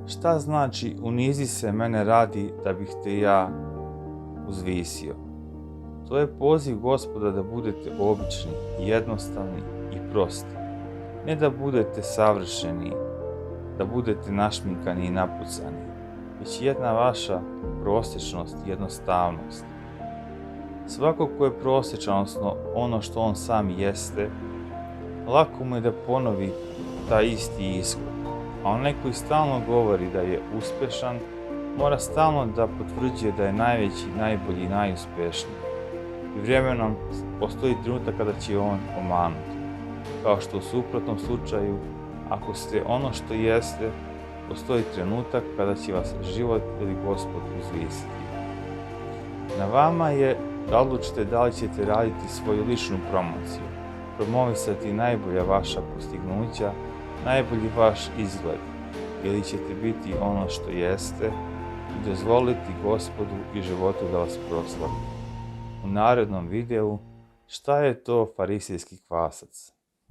Šta znači unizi se mene radi da bih te ja uzvisio? To je poziv Gospoda da budete obični, jednostavni i prosti. Ne da budete savršeni, da budete našminkani i napucani, već jedna vaša prosječnost i jednostavnost. Svako ko je prosječan, odnosno ono što on sam jeste, lako mu je da ponovi taj isti ishod. A onaj koji stalno govori da je uspešan, mora stalno da potvrđuje da je najveći, najbolji i najuspešniji. I vremenom postoji trenutak kada će on omanuti. Kao što u suprotnom slučaju, ako ste ono što jeste, postoji trenutak kada će vas život ili Gospod uzvisiti. Na vama je da odlučite da li ćete raditi svoju ličnu promociju, promovisati najbolja vaša postignuća, najbolji vaš izgled, ili ćete biti ono što jeste i dozvoliti Gospodu i životu da vas proslavi. U narednom videu šta je to farisejski kvasac?